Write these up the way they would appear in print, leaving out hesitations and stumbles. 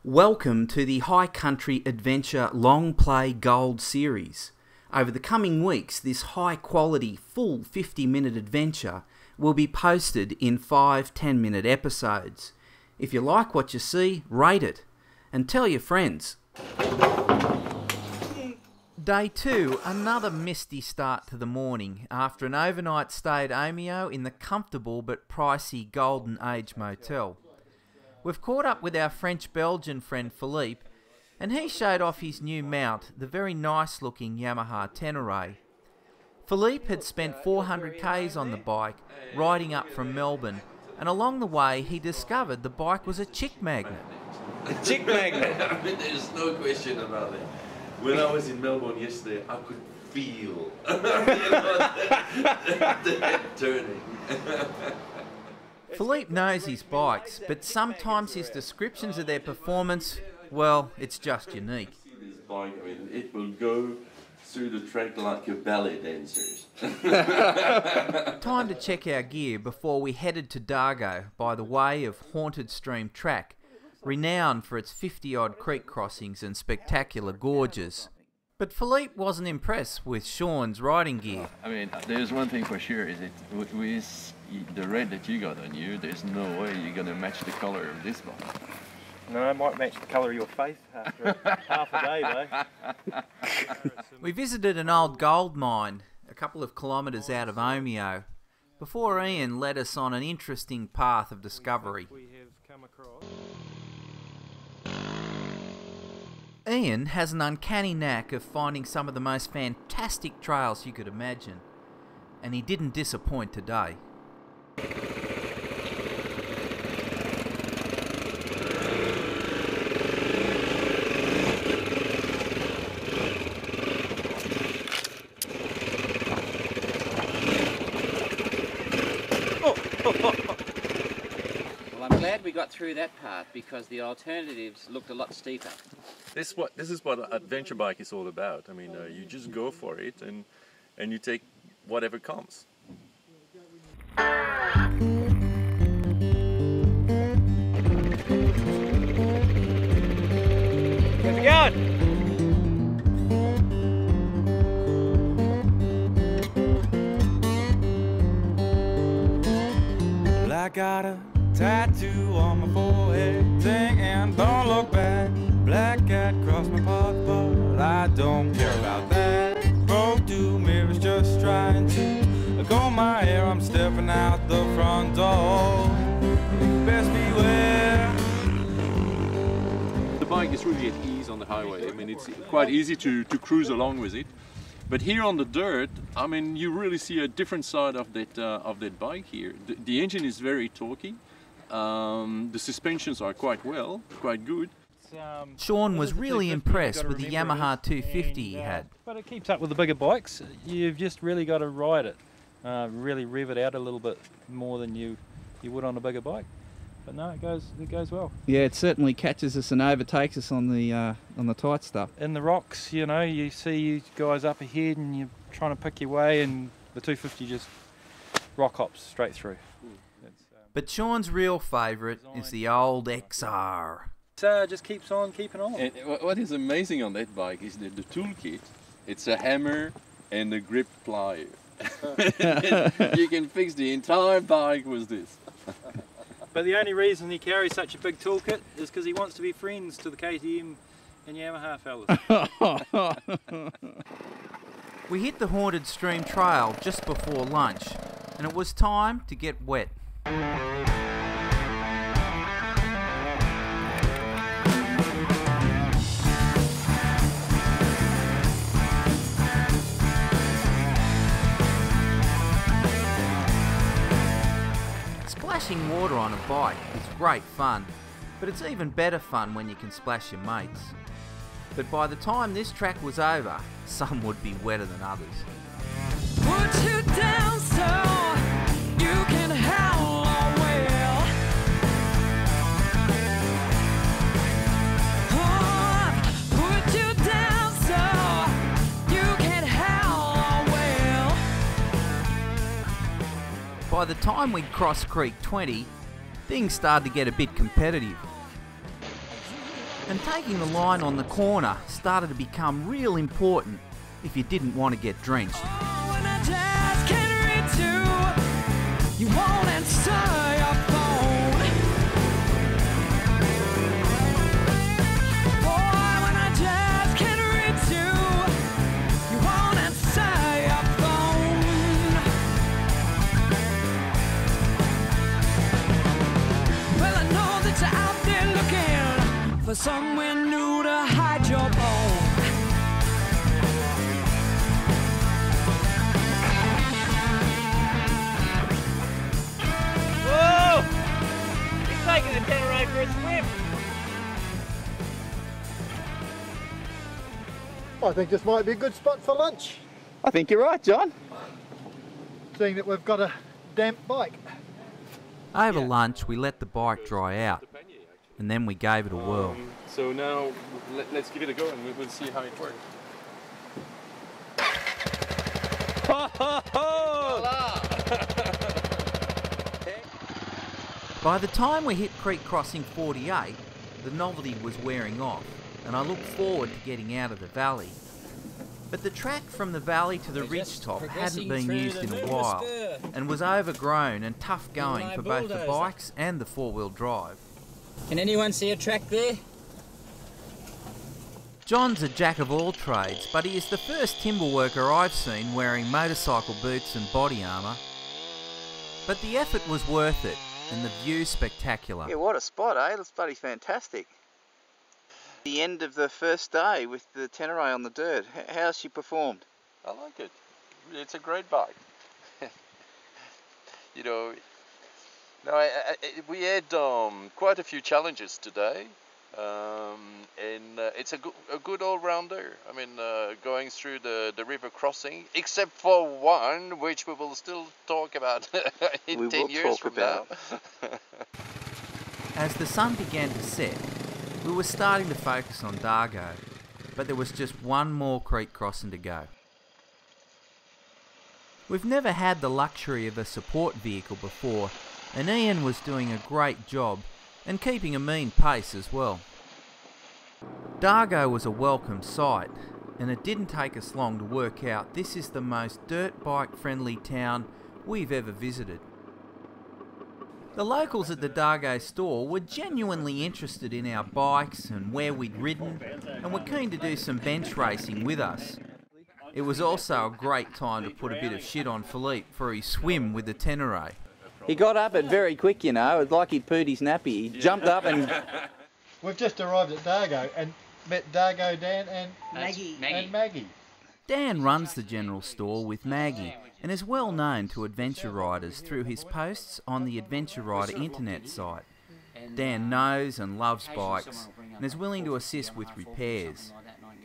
Welcome to the High Country Adventure Long Play Gold series. Over the coming weeks, this high quality full 50-minute adventure will be posted in 5 10-minute episodes. If you like what you see, rate it and tell your friends. Day 2, another misty start to the morning after an overnight stay at Omeo in the comfortable but pricey Golden Age Motel. We've caught up with our French-Belgian friend Philippe, and he showed off his new mount, the very nice-looking Yamaha Tenere. Philippe had spent 400 k's on the bike, riding up from Melbourne, and along the way he discovered the bike was a chick magnet. A chick magnet? I mean, there's no question about it. When I was in Melbourne yesterday, I could feel the head turning. Philippe knows his bikes, but sometimes his descriptions of their performance, well, it's just unique. This bike, I mean, it will go through the track like a ballet dancer. Time to check our gear before we headed to Dargo by the way of Haunted Stream Track, renowned for its 50-odd creek crossings and spectacular gorges. But Philippe wasn't impressed with Sean's riding gear. I mean, there's one thing for sure, is that with the red that you got on you, there's no way you're going to match the colour of this bike. No, it might match the colour of your face after half a day, though. We visited an old gold mine a couple of kilometres out of Omeo before Ian led us on an interesting path of discovery. Ian has an uncanny knack of finding some of the most fantastic trails you could imagine, and he didn't disappoint today. Well, I'm glad we got through that part because the alternatives looked a lot steeper. This is what an adventure bike is all about. I mean, you just go for it and you take whatever comes. How's it going? Well, I got a tattoo on my forehead, singing "Don't Look Back." Black cat crossed my path, but I don't care about that. Broke 2 mirrors just trying to comb my hair. I'm stepping out the front door. Best beware. The bike is really at ease on the highway. I mean, it's quite easy to cruise along with it. But here on the dirt, I mean, you really see a different side of that bike here. The engine is very torquey. The suspensions are quite good. Sean was really impressed with the Yamaha 250 he had. But it keeps up with the bigger bikes. You've just really got to ride it. Really rev it out a little bit more than you would on a bigger bike. But no, it goes well. Yeah, it certainly catches us and overtakes us on the tight stuff. In the rocks, you know, you see you guys up ahead and you're trying to pick your way, and the 250 just rock hops straight through. But Sean's real favourite is the old XR. Just keeps on keeping on. And what is amazing on that bike is that the toolkit, it's a hammer and a grip plier. You can fix the entire bike with this. But the only reason he carries such a big toolkit is because he wants to be friends to the KTM and Yamaha fellas. We hit the Haunted Stream Trail just before lunch, and it was time to get wet. Splashing water on a bike is great fun, but it's even better fun when you can splash your mates. But by the time this track was over, some would be wetter than others. Put you down so you can howl all well. Put you down so you can howl all well. By the time we'd crossed Creek 20, things started to get a bit competitive. And taking the line on the corner started to become real important if you didn't want to get drenched. You won't answer your phone. Boy, when I just can't reach you, you won't answer your phone. Well, I know that you're out there looking for somewhere new to hide your bone. Taking the Tenere for a swim. I think this might be a good spot for lunch, I think you're right, John. seeing that we've got a damp bike. Over lunch, we let the bike dry out, and then we gave it a whirl. So now let's give it a go and we'll see how it works. By the time we hit Creek Crossing 48, the novelty was wearing off, and I looked forward to getting out of the valley. But the track from the valley to the ridgetop hadn't been used in a while, and was overgrown and tough going for both the bikes and the four-wheel drive. Can anyone see a track there? John's a jack of all trades, but he is the first timber worker I've seen wearing motorcycle boots and body armour. But the effort was worth it, and the view spectacular. Yeah, what a spot, eh? That's bloody fantastic. The end of the first day with the Tenere on the dirt. How's she performed? I like it. It's a great bike. You know, no, we had quite a few challenges today, and it's a good all-rounder. I mean, going through the river crossing, except for one, which we will still talk about in 10 years from now. As the sun began to set, we were starting to focus on Dargo, but there was just one more creek crossing to go. We've never had the luxury of a support vehicle before, and Ian was doing a great job and keeping a mean pace as well. Dargo was a welcome sight, and it didn't take us long to work out this is the most dirt bike friendly town we've ever visited. The locals at the Dargo store were genuinely interested in our bikes and where we'd ridden, and were keen to do some bench racing with us. It was also a great time to put a bit of shit on Philippe for his swim with the Tenere. He got up it very quick, you know. It's like he'd pooed his nappy. He jumped up and... We've just arrived at Dargo and met Dargo, Dan and Maggie. Dan runs the general store with Maggie and is well known to adventure riders through his posts on the Adventure Rider internet site. Dan knows and loves bikes and is willing to assist with repairs.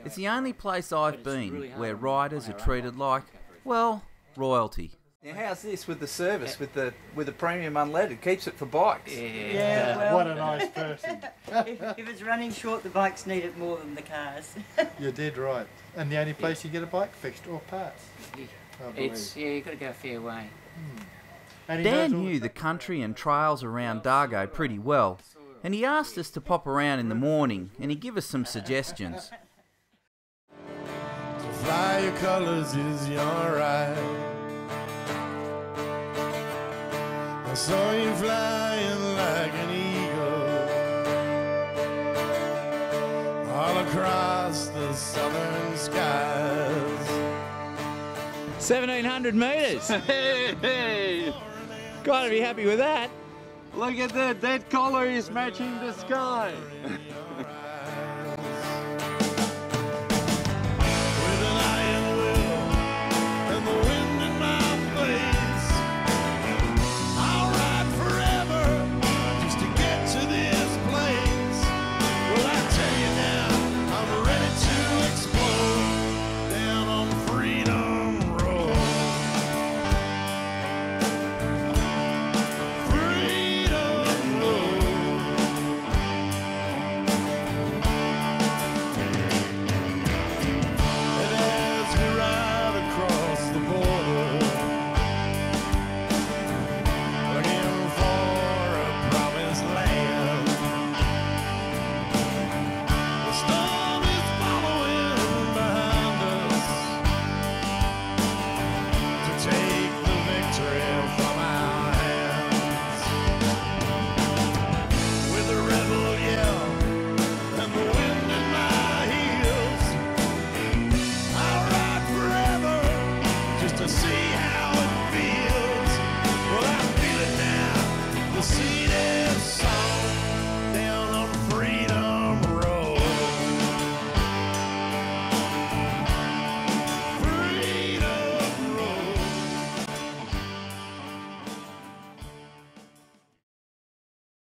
It's the only place I've been where riders are treated like, well, royalty. Now, how's this with the service, with the premium unleaded? Keeps it for bikes. Yeah, well, What a nice person. if it's running short, the bikes need it more than the cars. You're dead right. And the only place you get a bike fixed or parts. You've got to go a fair way. And he Dan knows all knew the country and trails around Dargo pretty well, and he asked us to pop around in the morning and he gave us some suggestions. To fly your colours is your right. I saw you flying like an eagle all across the southern skies. 1,700 metres. Hey! Gotta be happy with that. Look at that colour is matching the sky.